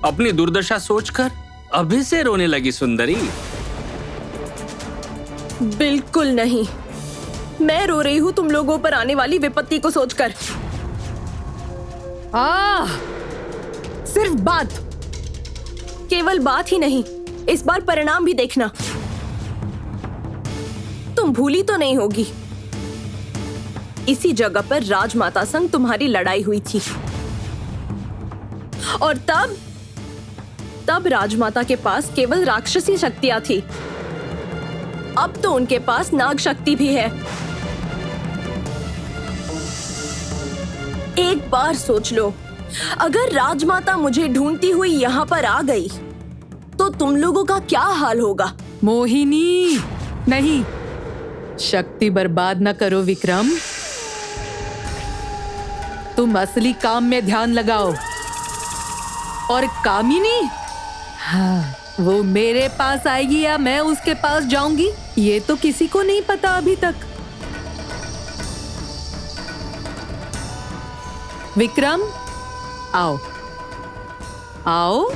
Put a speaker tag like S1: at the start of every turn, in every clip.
S1: अपनी दुर्दशा सोचकर अभी से रोने लगी सुंदरी।
S2: बिल्कुल नहीं, मैं रो रही हूँ तुम लोगों पर आने वाली विपत्ति को सोचकर। सिर्फ बात, केवल बात ही नहीं, इस बार परिणाम भी देखना। तुम भूली तो नहीं होगी, इसी जगह पर राजमाता संग तुम्हारी लड़ाई हुई थी और तब राजमाता के पास केवल राक्षसी शक्तियां थी। अब तो उनके पास नाग शक्ति भी है। एक बार सोच लो, अगर राजमाता मुझे ढूंढती हुई यहाँ पर आ गई तो तुम लोगों का क्या हाल होगा?
S3: मोहिनी, नहीं, शक्ति बर्बाद न करो विक्रम। तुम असली काम में ध्यान लगाओ। और कामिनी, हाँ, वो मेरे पास आएगी या मैं उसके पास जाऊंगी, ये तो किसी को नहीं पता अभी तक। विक्रम, आओ आओ।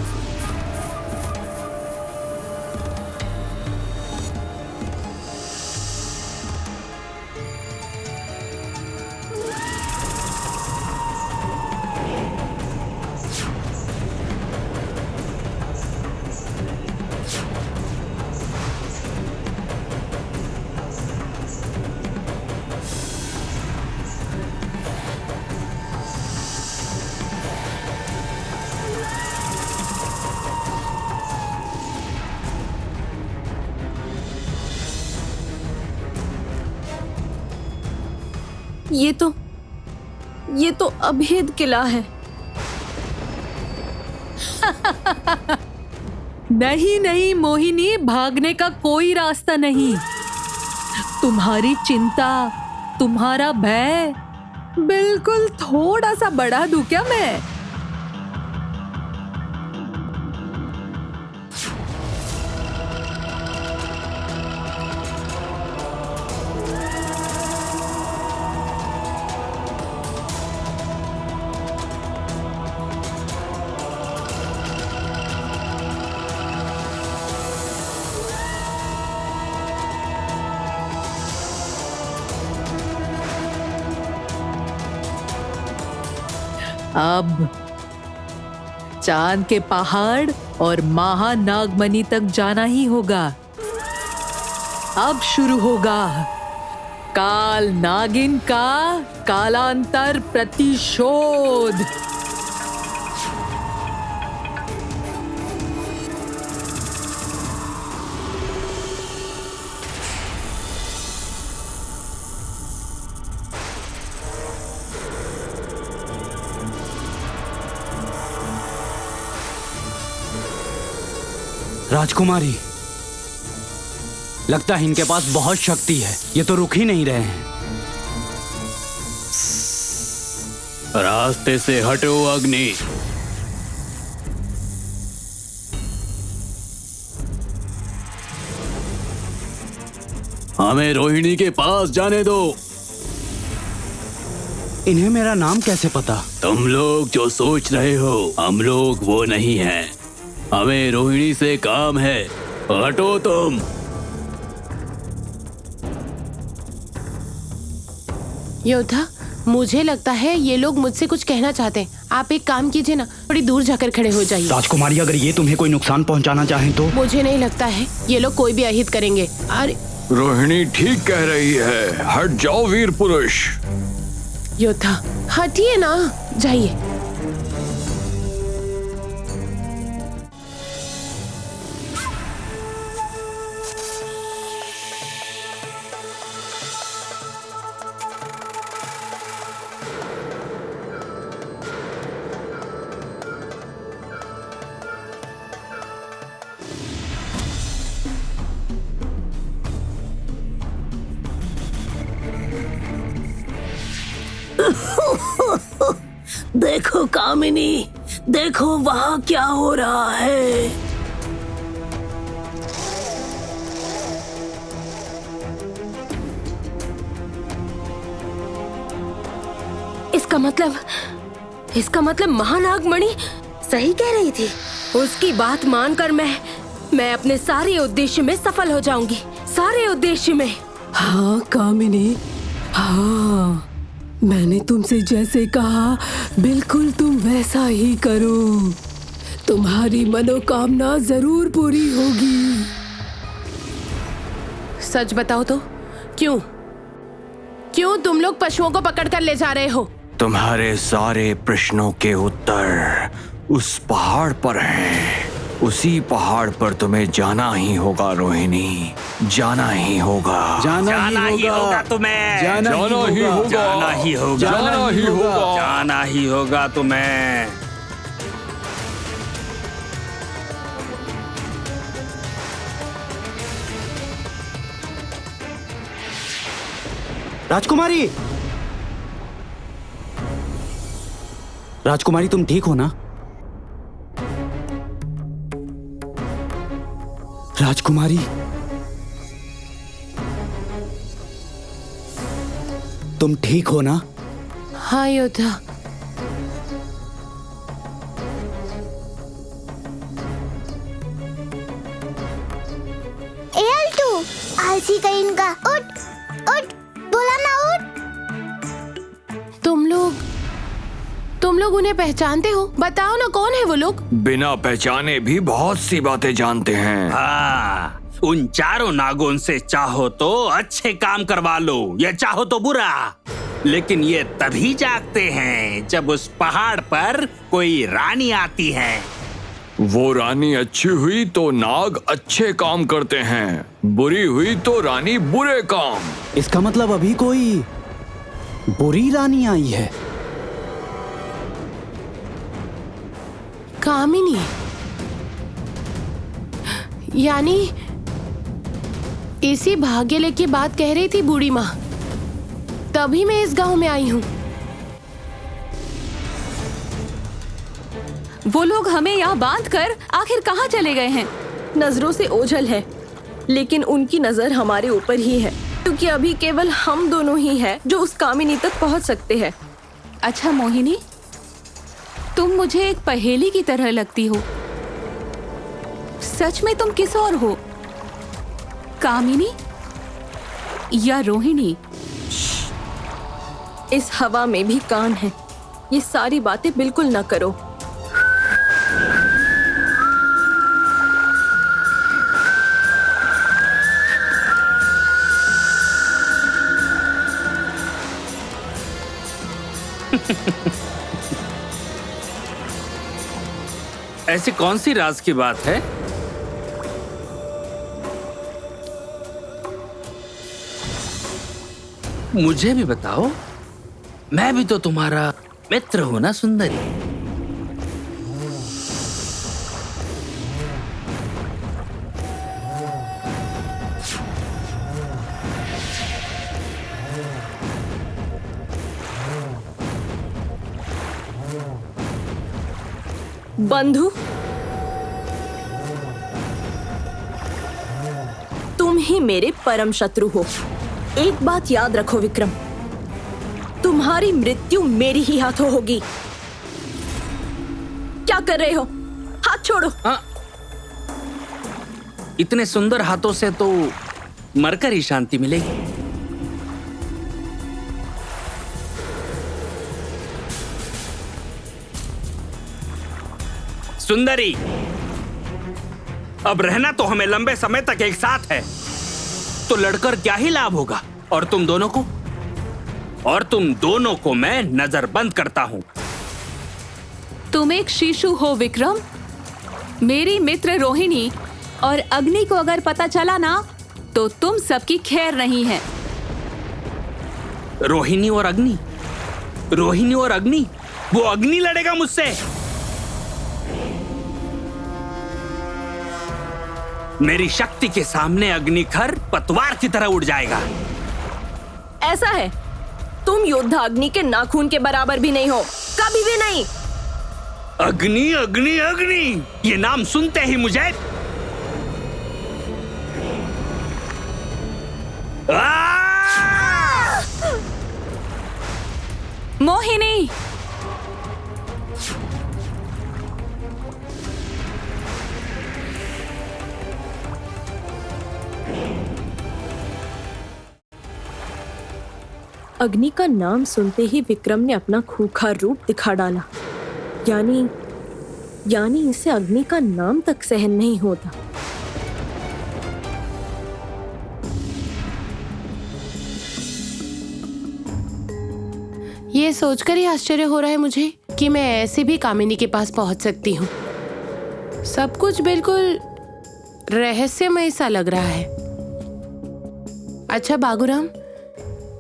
S2: ये तो अभेद किला है।
S3: नहीं नहीं मोहिनी, भागने का कोई रास्ता नहीं। तुम्हारी चिंता, तुम्हारा भय बिल्कुल थोड़ा सा बढ़ा दूं क्या मैं? अब चांद के पहाड़ और महानागमणि तक जाना ही होगा। अब शुरू होगा काल नागिन का कालांतर प्रतिशोध।
S1: राजकुमारी, लगता है इनके पास बहुत शक्ति है, ये तो रुक ही नहीं रहे हैं। रास्ते से हटो अग्नि। हमें रोहिणी के पास जाने दो। इन्हें मेरा नाम कैसे पता? तुम लोग जो सोच रहे हो, हम लोग वो नहीं हैं। हमें रोहिणी से काम है, हटो तुम।
S4: योद्धा, मुझे लगता है ये लोग मुझसे कुछ कहना चाहते हैं। आप एक काम कीजिए ना, थोड़ी दूर जाकर खड़े हो जाइए।
S1: राजकुमारी, अगर ये तुम्हें कोई नुकसान पहुंचाना चाहें तो?
S4: मुझे नहीं लगता है ये लोग कोई भी अहित करेंगे। अरे
S5: रोहिणी ठीक कह रही है, हट जाओ वीर पुरुष।
S4: योद्धा, हटिए ना, जाइए।
S2: देखो कामिनी, देखो वहाँ क्या हो रहा है। इसका मतलब महानागमणि सही कह रही थी। उसकी बात मानकर मैं अपने सारे उद्देश्य में सफल हो जाऊंगी, सारे उद्देश्य में।
S3: हाँ कामिनी, हाँ मैंने तुमसे जैसे कहा बिल्कुल तुम वैसा ही करो। तुम्हारी मनोकामना जरूर पूरी होगी।
S4: सच बताओ तो क्यों तुम लोग पशुओं को पकड़ कर ले जा रहे हो?
S5: तुम्हारे सारे प्रश्नों के उत्तर उस पहाड़ पर हैं। उसी पहाड़ पर तुम्हें जाना ही होगा रोहिणी, जाना ही होगा।
S1: जाना ही होगा तुम्हें,
S5: जाना ही होगा।
S1: जाना ही होगा,
S5: जाना ही होगा।
S1: जाना ही होगा तुम्हें।
S6: राजकुमारी, राजकुमारी तुम ठीक हो ना? राजकुमारी, तुम ठीक हो ना?
S4: हाँ योद्धा।
S7: एल्टू, आलसी कहीं का, उठ उठ, बोला ना उठ।
S4: तुम लोग उन्हें पहचानते हो? बताओ ना कौन है वो लोग?
S5: बिना पहचाने भी बहुत सी बातें जानते हैं।
S1: हाँ, उन चारों नागों से चाहो तो अच्छे काम करवा लो या चाहो तो बुरा, लेकिन ये तभी जागते हैं जब उस पहाड़ पर कोई रानी आती है।
S5: वो रानी अच्छी हुई तो नाग अच्छे काम करते हैं, बुरी हुई तो रानी बुरे काम।
S6: इसका मतलब अभी कोई बुरी रानी आई है।
S4: कामिनी, यानी इसी भाग्यले की बात कह रही थी बूढ़ी माँ, तभी मैं इस गांव में आई हूँ।
S2: वो लोग हमें यहाँ बांध कर आखिर कहाँ चले गए हैं? नजरों से ओझल है, लेकिन उनकी नजर हमारे ऊपर ही है, क्योंकि अभी केवल हम दोनों ही हैं जो उस कामिनी तक पहुँच सकते हैं।
S8: अच्छा मोहिनी, तुम मुझे एक पहेली की तरह लगती हो। सच में तुम किस और हो, कामिनी या रोहिणी?
S2: इस हवा में भी कान है। ये सारी बातें बिल्कुल न करो।
S1: ऐसी कौन सी राज की बात है? मुझे भी बताओ, मैं भी तो तुम्हारा मित्र हूं ना सुंदरी।
S2: बंधु, तुम ही मेरे परम शत्रु हो। एक बात याद रखो विक्रम, तुम्हारी मृत्यु मेरी ही हाथों होगी। क्या कर रहे हो? हाथ छोड़ो।
S1: हाँ, इतने सुंदर हाथों से तो मरकर ही शांति मिलेगी। सुंदरी, अब रहना तो हमें लंबे समय तक एक साथ है, तो लड़कर क्या ही लाभ होगा? और तुम दोनों को मैं नजरबंद करता हूं।
S8: तुम एक शिशु हो विक्रम। मेरी मित्र रोहिणी और अग्नि को अगर पता चला ना, तो तुम सबकी खैर नहीं है।
S1: रोहिणी और अग्नि, वो अग्नि लड़ेगा मुझसे। मेरी शक्ति के सामने अग्निखर पतवार की तरह उड़ जाएगा।
S2: ऐसा है, तुम योद्धा अग्नि के नाखून के बराबर भी नहीं हो, कभी भी नहीं।
S1: अग्नि अग्नि अग्नि, ये नाम सुनते ही मुझे
S8: मोहिनी,
S2: अग्नि का नाम सुनते ही विक्रम ने अपना खूंखार रूप दिखा डाला। यानी इसे अग्नि का नाम तक सहन नहीं होता।
S4: ये सोचकर ही आश्चर्य हो रहा है मुझे कि मैं ऐसे भी कामिनी के पास पहुंच सकती हूँ। सब कुछ बिल्कुल रहस्यमय सा लग रहा है। अच्छा बागुराम,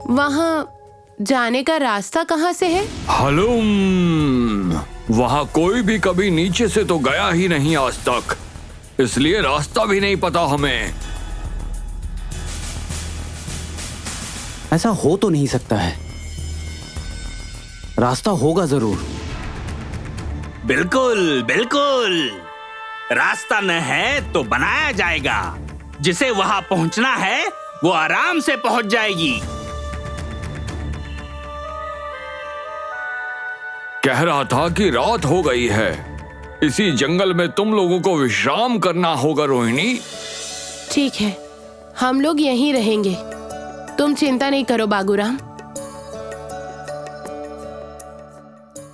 S4: वहाँ जाने का रास्ता कहाँ से है?
S5: हलुम, वहाँ कोई भी कभी नीचे से तो गया ही नहीं आज तक, इसलिए रास्ता भी नहीं पता हमें।
S6: ऐसा हो तो नहीं सकता है, रास्ता होगा जरूर।
S1: बिल्कुल बिल्कुल, रास्ता न है तो बनाया जाएगा। जिसे वहां पहुंचना है वो आराम से पहुंच जाएगी।
S5: कह रहा था कि रात हो गई है, इसी जंगल में तुम लोगों को विश्राम करना होगा रोहिणी।
S4: ठीक है, हम लोग यहीं रहेंगे, तुम चिंता नहीं करो बागुराम।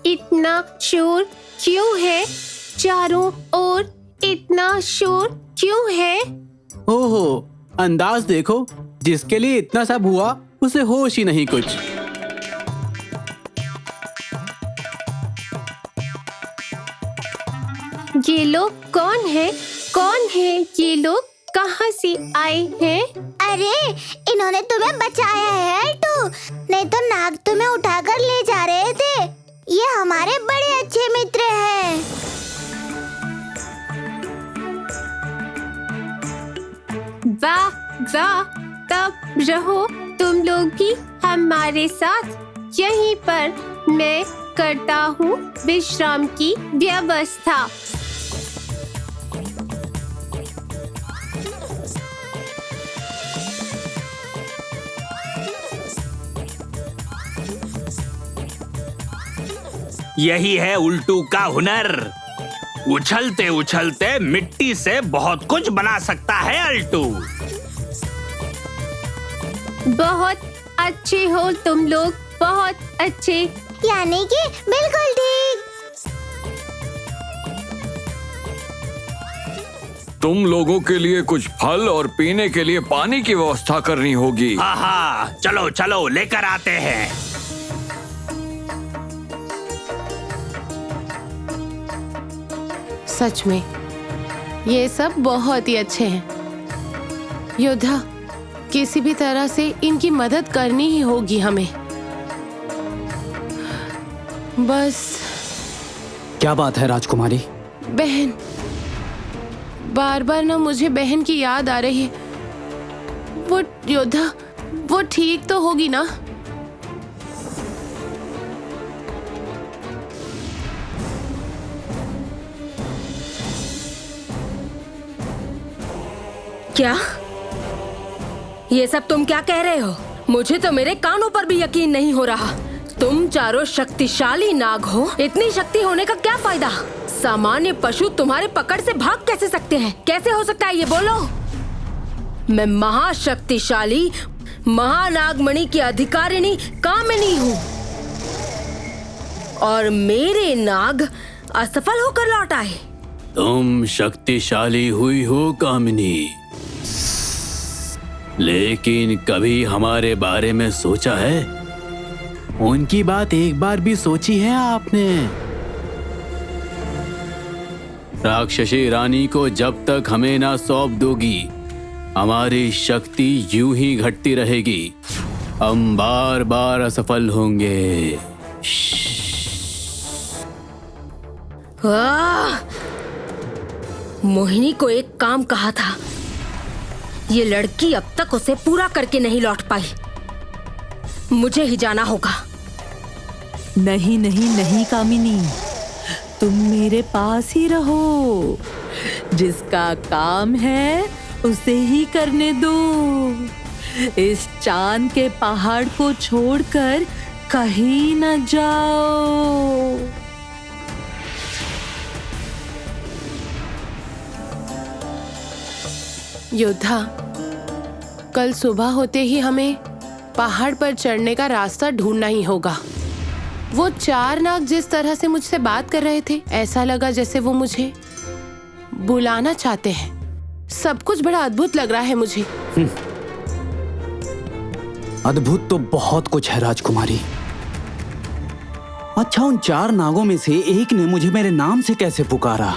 S4: इतना शोर क्यों है? चारों ओर इतना शोर क्यों है?
S6: ओहो, अंदाज देखो, जिसके लिए इतना सब हुआ उसे होश ही नहीं कुछ।
S4: ये लोग कौन है? कौन है ये लोग? कहाँ से आए हैं?
S7: अरे इन्होंने तुम्हें बचाया है अल्टू, नहीं तो नाग तुम्हें उठाकर ले जा रहे थे। ये हमारे बड़े अच्छे मित्र हैं।
S4: वाह वाह, तब रहो तुम लोग भी हमारे साथ। यहीं पर मैं करता हूँ विश्राम की व्यवस्था।
S1: यही है उल्टू का हुनर। उछलते उछलते मिट्टी से बहुत कुछ बना सकता है अल्टू।
S4: बहुत अच्छे हो तुम लोग, बहुत अच्छे।
S7: यानी कि बिल्कुल ठीक।
S5: तुम लोगों के लिए कुछ फल और पीने के लिए पानी की व्यवस्था करनी होगी।
S1: हाँ हाँ, चलो चलो लेकर आते हैं।
S4: सच में ये सब बहुत ही अच्छे हैं। योद्धा, किसी भी तरह से इनकी मदद करनी ही होगी हमें। बस।
S6: क्या बात है राजकुमारी?
S4: बहन, बार बार ना मुझे बहन की याद आ रही है। वो योद्धा, वो ठीक तो होगी ना?
S2: क्या? ये सब तुम क्या कह रहे हो? मुझे तो मेरे कानों पर भी यकीन नहीं हो रहा। तुम चारों शक्तिशाली नाग हो, इतनी शक्ति होने का क्या फायदा? सामान्य पशु तुम्हारे पकड़ से भाग कैसे सकते हैं? कैसे हो सकता है ये बोलो? मैं महाशक्तिशाली महानागमणि की अधिकारिणी कामिनी हूँ और मेरे नाग असफल होकर लौट आए।
S6: तुम शक्तिशाली हुई हो कामिनी, लेकिन कभी हमारे बारे में सोचा है? उनकी बात एक बार भी सोची है आपने? राक्षसी रानी को जब तक हमें ना सौंप दोगी, हमारी शक्ति यूं ही घटती रहेगी। हम बार बार असफल होंगे।
S2: मोहिनी को एक काम कहा था, ये लड़की अब तक उसे पूरा करके नहीं लौट पाई। मुझे ही जाना होगा।
S3: नहीं नहीं नहीं कामिनी, तुम मेरे पास ही रहो। जिसका काम है उसे ही करने दो। इस चांद के पहाड़ को छोड़कर कहीं न जाओ।
S4: योद्धा, कल सुबह होते ही हमें पहाड़ पर चढ़ने का रास्ता ढूंढना ही होगा। वो 4 नाग जिस तरह से मुझसे बात कर रहे थे, ऐसा लगा जैसे वो मुझे बुलाना चाहते हैं। सब कुछ बड़ा अद्भुत लग रहा है मुझे।
S9: अद्भुत तो बहुत कुछ है राजकुमारी। अच्छा, उन 4 नागों में से एक ने मुझे मेरे नाम से कैसे पुकारा?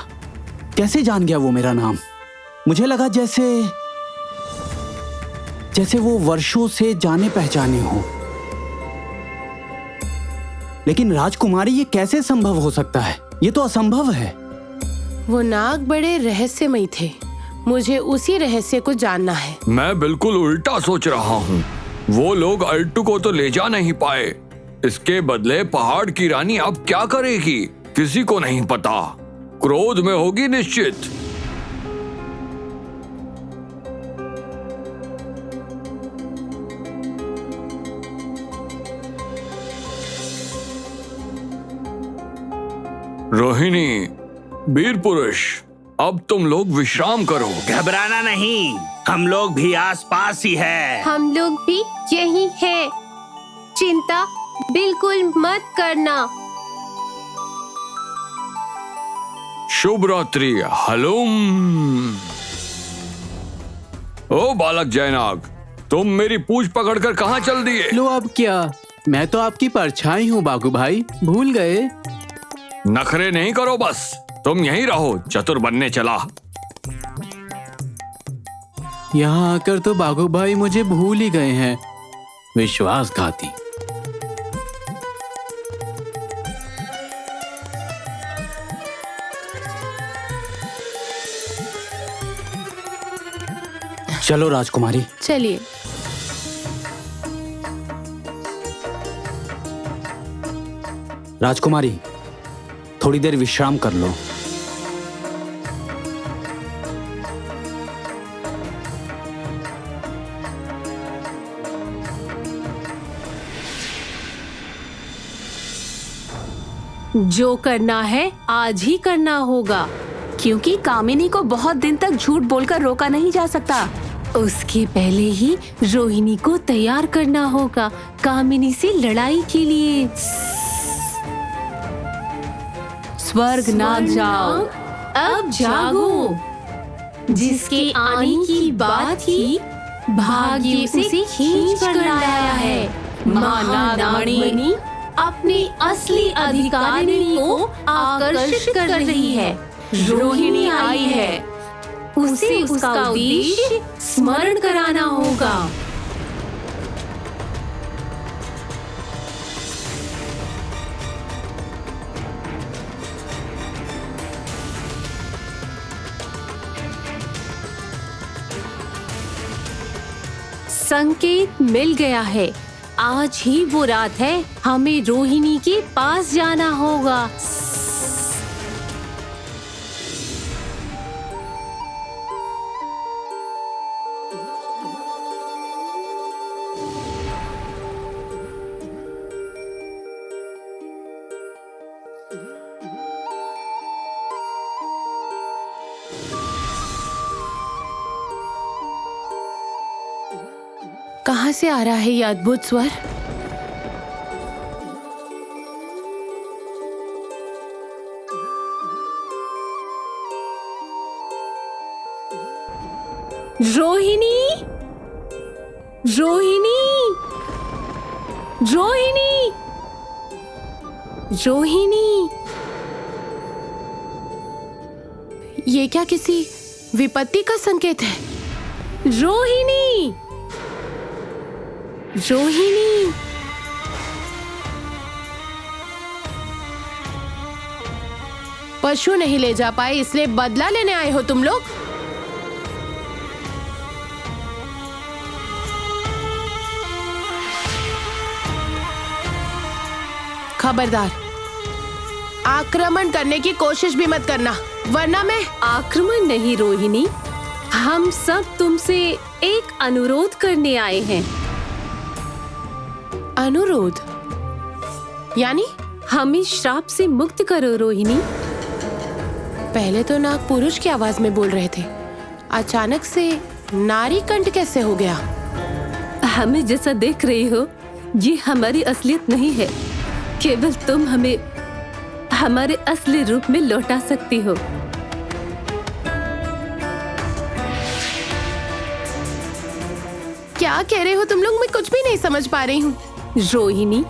S9: कैसे जान गया वो मेरा नाम? मुझे लगा जैसे वो वर्षों से जाने पहचाने हो। लेकिन राजकुमारी, ये कैसे संभव हो सकता है? ये तो असंभव है।
S4: वो नाग बड़े रहस्यमयी थे। मुझे उसी रहस्य को जानना है।
S5: मैं बिल्कुल उल्टा सोच रहा हूँ। वो लोग अल्टू को तो ले जा नहीं पाए। इसके बदले पहाड़ की रानी अब क्या करेगी, किसी को नहीं पता। क्रोध में होगी निश्चित। रोहिणी, वीर पुरुष, अब तुम लोग विश्राम करो।
S1: घबराना नहीं, हम लोग भी आसपास ही है।
S10: हम लोग भी यही हैं। चिंता बिल्कुल मत करना।
S5: शुभ रात्रि। हलुम। ओ बालक जयनाग, तुम मेरी पूंछ पकड़कर कहाँ चल दिए?
S6: लो अब क्या, मैं तो आपकी परछाई हूँ बागू भाई, भूल गए?
S5: नखरे नहीं करो, बस तुम यहीं रहो। चतुर बनने चला।
S6: यहाँ आकर तो बागू भाई मुझे भूल ही गए हैं। विश्वासघाती।
S9: चलो राजकुमारी।
S4: चलिए।
S9: राजकुमारी, थोड़ी देर विश्राम कर लो।
S10: जो करना है आज ही करना होगा,
S8: क्योंकि कामिनी को बहुत दिन तक झूठ बोलकर रोका नहीं जा सकता।
S10: उसके पहले ही रोहिणी को तैयार करना होगा कामिनी से लड़ाई के लिए।
S8: स्वर्ग नाग जाओ,
S10: अब जागो। जिसके आने की बात थी, भाग्य उसे खींच कर लाया है। महानागमणि अपने असली अधिकारिणी को आकर्षित कर रही है। रोहिणी आई है, उसे उसका उद्देश्य स्मरण कराना होगा। संकेत मिल गया है। आज ही वो रात है। हमें रोहिणी के पास जाना होगा।
S4: कहाँ से आ रहा है ये अद्भुत स्वर?
S10: रोहिणी, रोहिणी, रोहिणी, रोहिणी।
S4: ये क्या किसी विपत्ति का संकेत है?
S10: रोहिणी, रोहिणी।
S4: पशु नहीं ले जा पाए इसलिए बदला लेने आए हो तुम लोग? खबरदार, आक्रमण करने की कोशिश भी मत करना, वरना मैं।
S10: आक्रमण नहीं रोहिणी, हम सब तुमसे एक अनुरोध करने आए हैं।
S4: अनुरोध? यानी?
S10: हमें श्राप से मुक्त करो रोहिणी।
S4: पहले तो नाग पुरुष की आवाज में बोल रहे थे, अचानक से नारी कंठ कैसे हो गया?
S10: हमें जैसा देख रही हो, ये हमारी असलियत नहीं है। केवल तुम हमें हमारे असली रूप में लौटा सकती हो।
S4: क्या कह रहे हो तुम लोग? मैं कुछ भी नहीं समझ पा रही हूँ।
S10: रोहिणी,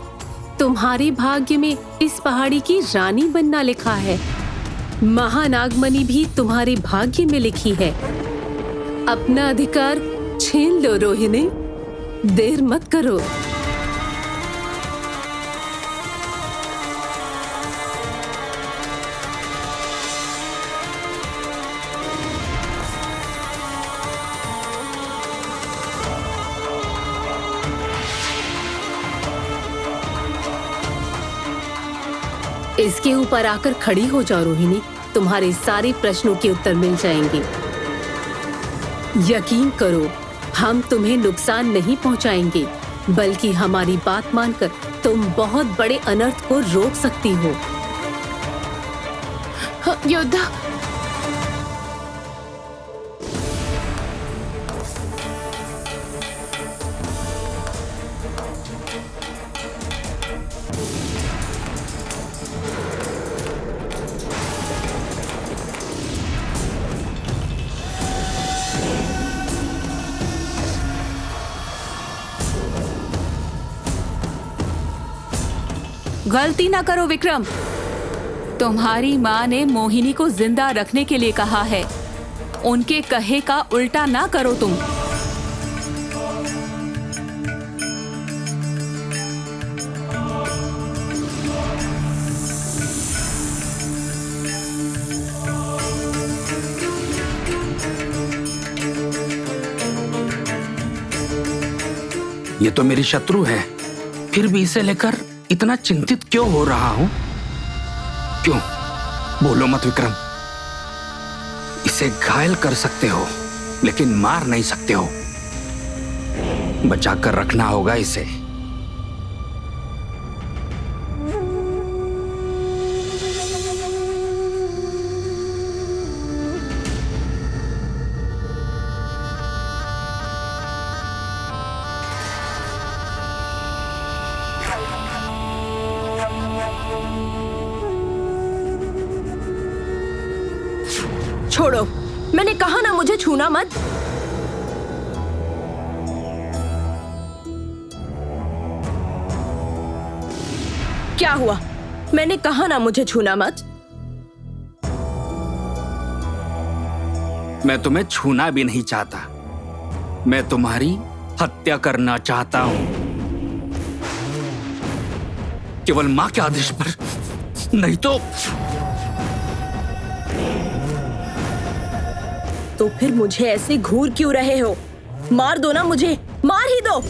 S10: तुम्हारे भाग्य में इस पहाड़ी की रानी बनना लिखा है। महानागमणि भी तुम्हारे भाग्य में लिखी है। अपना अधिकार छीन लो रोहिणी, देर मत करो। इसके ऊपर आकर खड़ी हो जाओ रोहिणी, तुम्हारे सारे प्रश्नों के उत्तर मिल जाएंगे। यकीन करो, हम तुम्हें नुकसान नहीं पहुंचाएंगे, बल्कि हमारी बात मानकर तुम बहुत बड़े अनर्थ को रोक सकती हो।
S4: योद्धा,
S8: गलती ना करो विक्रम। तुम्हारी माँ ने मोहिनी को जिंदा रखने के लिए कहा है। उनके कहे का उल्टा ना करो तुम।
S1: ये तो मेरी शत्रु है, फिर भी इसे लेकर इतना चिंतित क्यों हो रहा हूं? क्यों? बोलो मत विक्रम। इसे घायल कर सकते हो, लेकिन मार नहीं सकते हो। बचाकर रखना होगा इसे।
S2: छोड़ो, मैंने कहा ना मुझे छूना मत। क्या हुआ? मैंने कहा ना मुझे छूना मत।
S1: मैं तुम्हें छूना भी नहीं चाहता। मैं तुम्हारी हत्या करना चाहता हूं, केवल मां के आदेश पर। नहीं
S2: तो फिर मुझे ऐसे घूर क्यों रहे हो? मार दो ना मुझे, मार ही दो।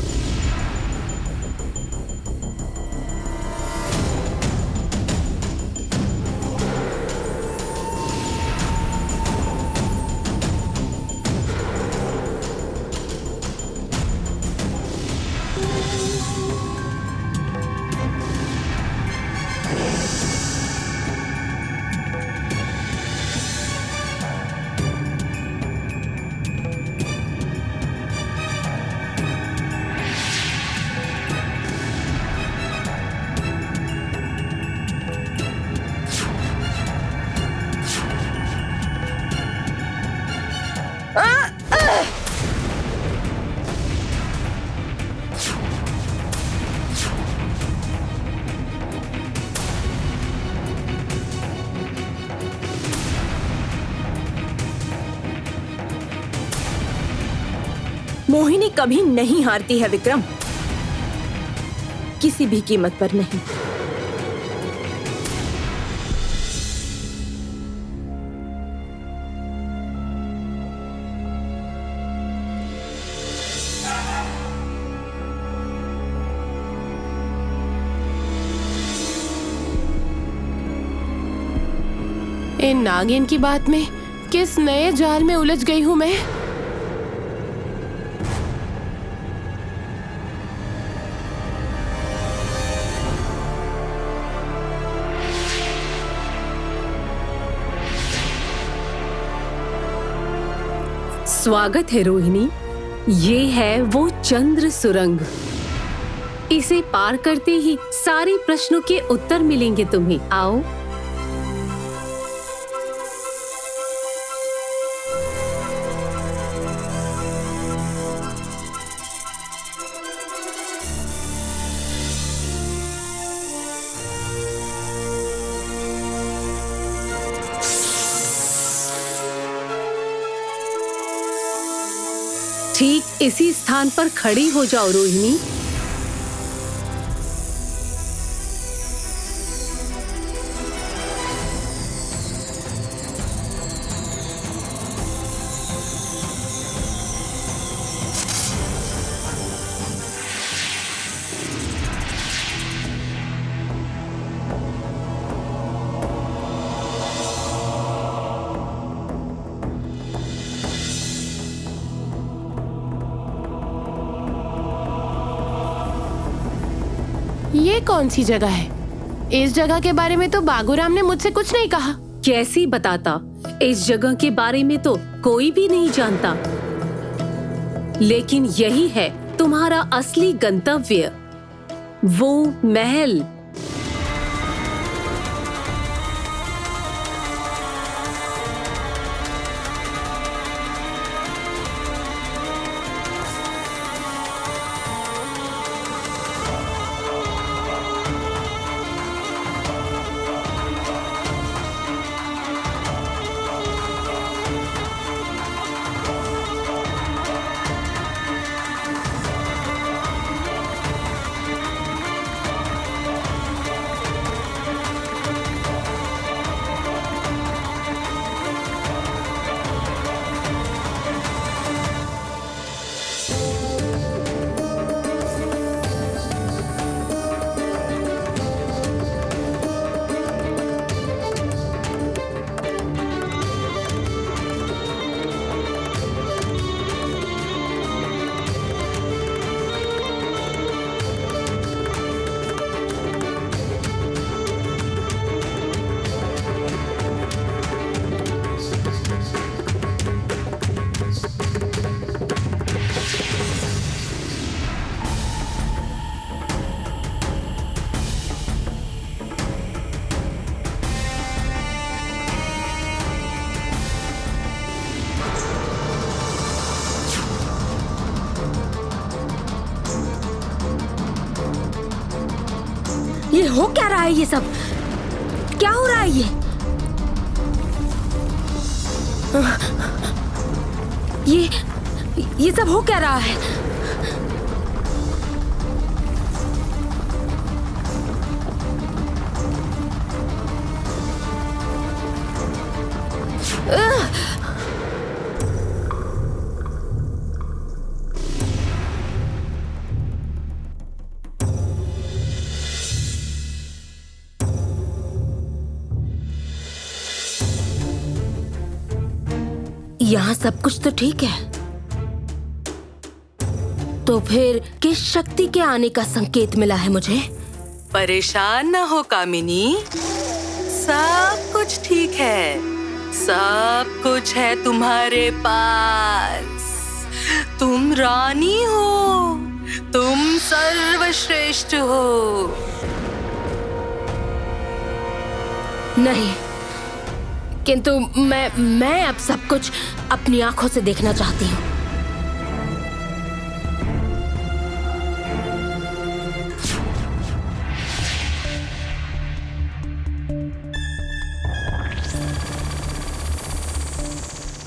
S2: मोहिनी कभी नहीं हारती है विक्रम, किसी भी कीमत पर नहीं।
S4: इन नागिन की बात में किस नए जाल में उलझ गई हूं मैं।
S10: स्वागत है रोहिणी, ये है वो चंद्र सुरंग। इसे पार करते ही सारे प्रश्नों के उत्तर मिलेंगे तुम्हें। आओ। ठीक इसी स्थान पर खड़ी हो जाओ रोहिणी।
S4: ये कौन सी जगह है? इस जगह के बारे में तो बागूराम ने मुझसे कुछ नहीं कहा।
S10: कैसी बताता, इस जगह के बारे में तो कोई भी नहीं जानता। लेकिन यही है तुम्हारा असली गंतव्य, वो महल।
S2: ये हो क्या रहा है? ये सब क्या हो रहा है? ये सब हो क्या रहा है? यहाँ सब कुछ तो ठीक है, तो फिर किस शक्ति के आने का संकेत मिला है मुझे?
S3: परेशान न हो कामिनी, सब कुछ ठीक है, सब कुछ है तुम्हारे पास। तुम रानी हो, तुम सर्वश्रेष्ठ हो।
S2: नहीं, किंतु मैं अब सब कुछ अपनी आंखों से देखना चाहती हूँ।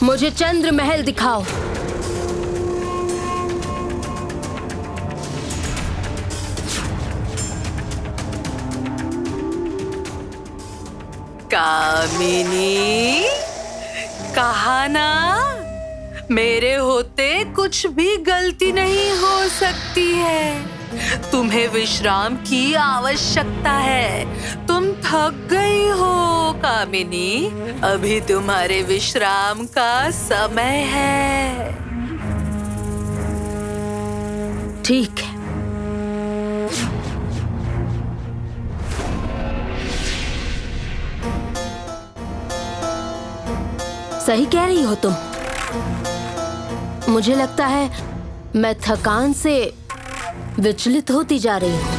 S2: मुझे चंद्र महल दिखाओ।
S3: कामिनी, कहा ना, मेरे होते कुछ भी गलती नहीं हो सकती है। तुम्हें विश्राम की आवश्यकता है। तुम थक गई हो कामिनी, अभी तुम्हारे विश्राम का समय है।
S2: ठीक है। सही कह रही हो तुम। मुझे लगता है
S10: मैं थकान से विचलित होती जा रही हूँ।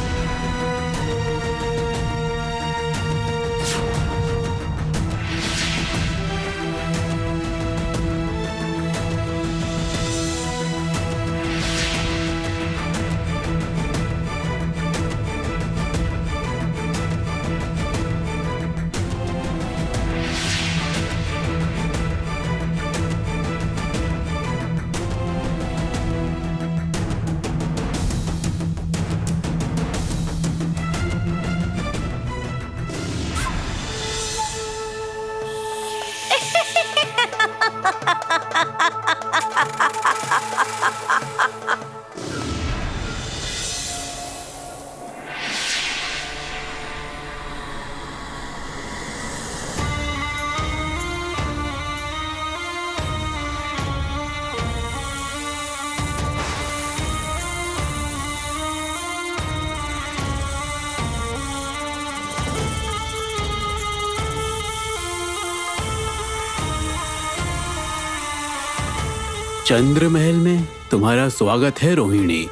S6: चंद्र महल में तुम्हारा स्वागत है रोहिणी।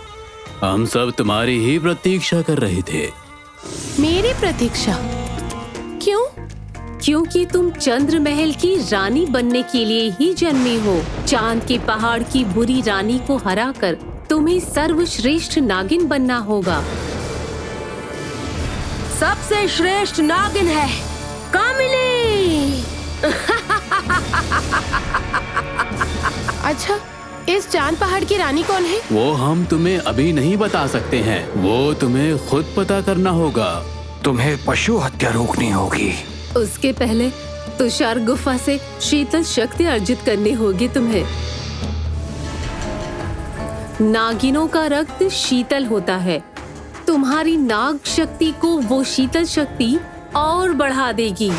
S6: हम सब तुम्हारी ही प्रतीक्षा कर रहे थे।
S4: मेरी प्रतीक्षा? क्यों?
S10: क्योंकि तुम चंद्र महल की रानी बनने के लिए ही जन्मी हो। चांद के पहाड़ की बुरी रानी को हराकर तुम्हें सर्वश्रेष्ठ नागिन बनना होगा।
S2: सबसे श्रेष्ठ नागिन है कामिनी।
S4: अच्छा, इस चांद पहाड़ की रानी कौन है?
S6: वो हम तुम्हें अभी नहीं बता सकते हैं, वो तुम्हें खुद पता करना होगा।
S5: तुम्हें पशु हत्या रोकनी होगी।
S10: उसके पहले तुषार गुफा से शीतल शक्ति अर्जित करनी होगी तुम्हें। नागिनों का रक्त शीतल होता है। तुम्हारी नाग शक्ति को वो शीतल शक्ति और बढ़ा देगी।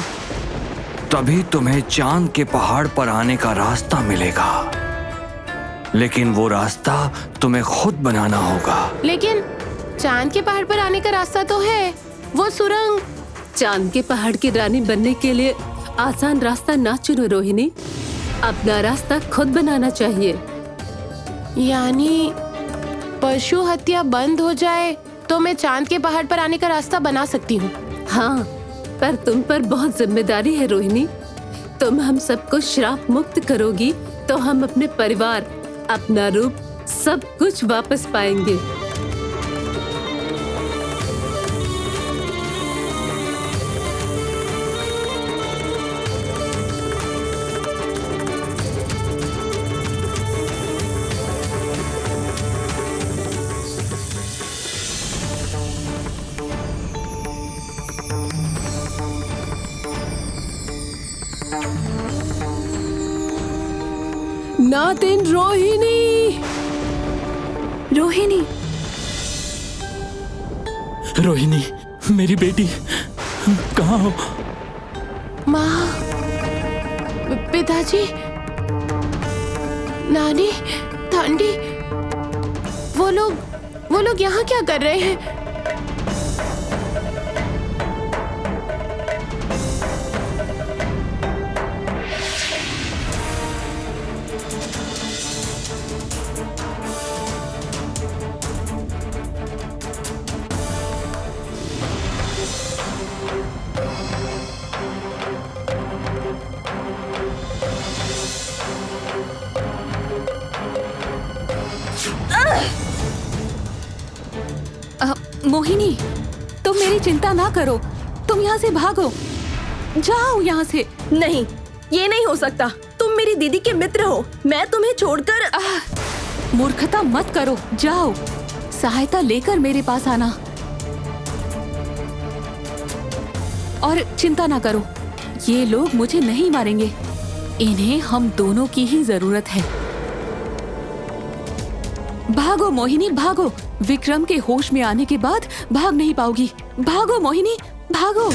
S5: तभी तुम्हें चांद के पहाड़ पर आने का रास्ता मिलेगा, लेकिन वो रास्ता तुम्हें खुद बनाना होगा।
S4: लेकिन चांद के पहाड़ पर आने का रास्ता तो है, वो सुरंग।
S10: चांद के पहाड़ की रानी बनने के लिए आसान रास्ता ना चुनो रोहिणी, अपना रास्ता खुद बनाना चाहिए।
S4: यानी पशु हत्या बंद हो जाए तो मैं चांद के पहाड़ पर आने का रास्ता बना सकती हूँ।
S10: हाँ, पर तुम पर बहुत जिम्मेदारी है रोहिणी। तुम हम सबको श्राप मुक्त करोगी तो हम अपने परिवार, अपना रूप, सब कुछ वापस पाएंगे।
S2: नातिन रोहिणी।
S8: रोहिणी,
S9: रोहिणी, मेरी बेटी, कहाँ हो?
S4: माँ, पिताजी, नानी, ठंडी, वो लोग यहाँ क्या कर रहे हैं?
S8: मोहिनी, तुम मेरी चिंता ना करो, तुम यहाँ से भागो, जाओ यहाँ से।
S2: नहीं, ये नहीं हो सकता। तुम मेरी दीदी के मित्र हो, मैं तुम्हें छोड़कर।
S8: मूर्खता मत करो, जाओ, सहायता लेकर मेरे पास आना। और चिंता ना करो, ये लोग मुझे नहीं मारेंगे, इन्हें हम दोनों की ही जरूरत है। भागो मोहिनी, भागो। विक्रम के होश में आने के बाद भाग नहीं पाओगी। भागो मोहिनी, भागो।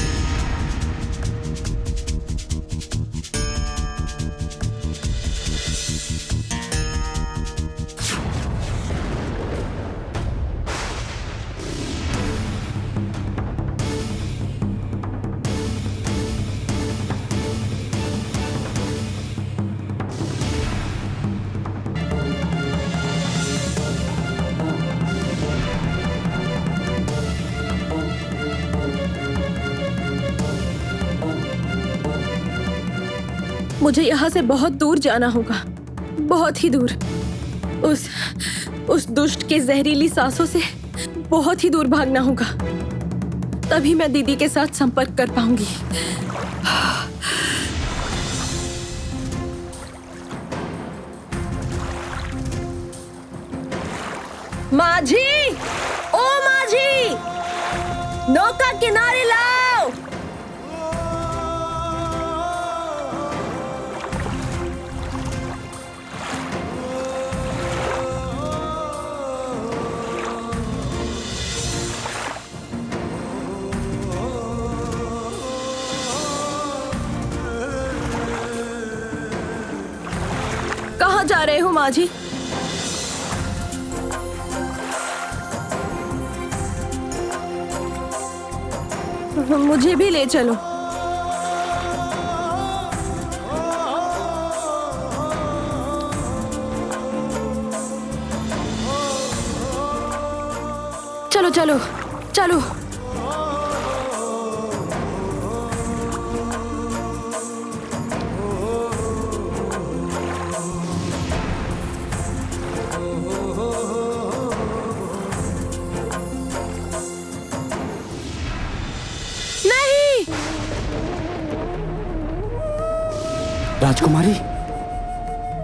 S2: मुझे यहाँ से बहुत दूर जाना होगा, बहुत ही दूर। उस दुष्ट के जहरीली सांसों से बहुत ही दूर भागना होगा, तभी मैं दीदी के साथ संपर्क कर पाऊंगी। माझी, ओ माझी, नौका किनारे लाओ। कहाँ जा रहे हो माझी? मुझे भी ले चलो। चलो चलो चलो।
S9: राजकुमारी,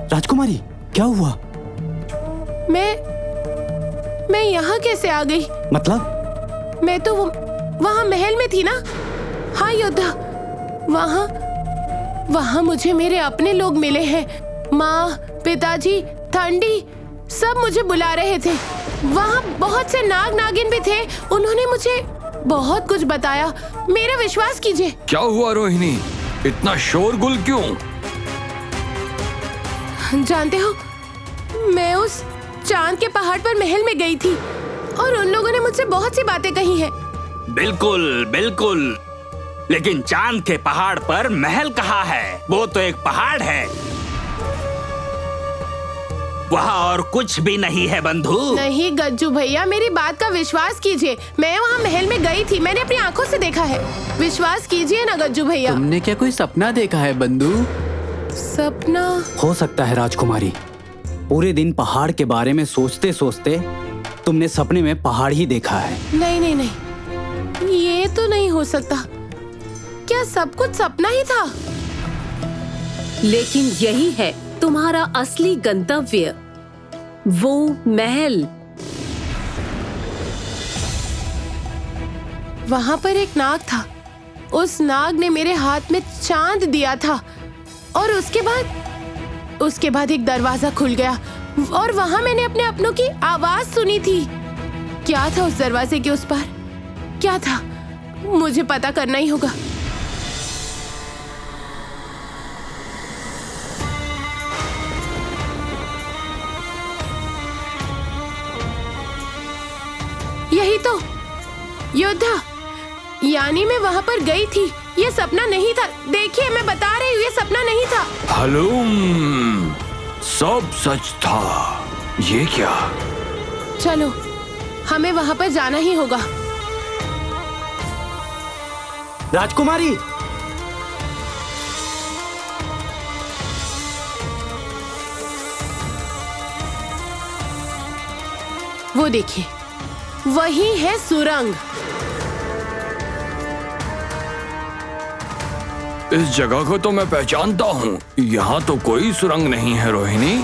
S9: राजकुमारी, क्या हुआ?
S4: मैं यहाँ कैसे आ गई?
S9: मतलब?
S4: मैं तो वहाँ महल में थी ना। हाँ योद्धा, वहाँ मुझे मेरे अपने लोग मिले हैं। माँ, पिताजी, ठंडी सब मुझे बुला रहे थे। वहाँ बहुत से नाग नागिन भी थे, उन्होंने मुझे बहुत कुछ बताया। मेरा विश्वास कीजिए।
S5: क्या हुआ रोहिणी, इतना शोरगुल क्यों?
S4: जानते हो, मैं उस चांद के पहाड़ पर महल में गई थी और उन लोगों ने मुझसे बहुत सी बातें कही हैं।
S1: बिल्कुल बिल्कुल, लेकिन चांद के पहाड़ पर महल कहाँ है? वो तो एक पहाड़ है, वहाँ और कुछ भी नहीं है बंधु।
S4: नहीं गज्जू भैया, मेरी बात का विश्वास कीजिए। मैं वहाँ महल में गई थी, मैंने अपनी आंखों से देखा है। विश्वास कीजिए ना गज्जू भैया।
S6: तुमने क्या कोई सपना देखा है बंधु?
S4: सपना?
S9: हो सकता है राजकुमारी, पूरे दिन पहाड़ के बारे में सोचते सोचते तुमने सपने में पहाड़ ही देखा है।
S4: नहीं नहीं नहीं, ये तो नहीं हो सकता। क्या सब कुछ सपना ही था?
S10: लेकिन यही है तुम्हारा असली गंतव्य, वो महल।
S4: वहाँ पर एक नाग था, उस नाग ने मेरे हाथ में चांद दिया था और उसके बाद एक दरवाजा खुल गया और वहाँ मैंने अपने अपनों की आवाज सुनी थी। क्या था उस दरवाजे के उस पार? क्या था? मुझे पता करना ही होगा। यही तो योद्धा, यानी मैं वहाँ पर गई थी, ये सपना नहीं था। देखिए मैं बता रही हूँ, ये सपना नहीं था।
S5: हलूम, सब सच था। ये क्या?
S4: चलो, हमें वहाँ पर जाना ही होगा।
S9: राजकुमारी,
S4: वो देखिए, वही है सुरंग।
S5: इस जगह को तो मैं पहचानता हूँ। यहाँ तो कोई सुरंग नहीं है रोहिणी।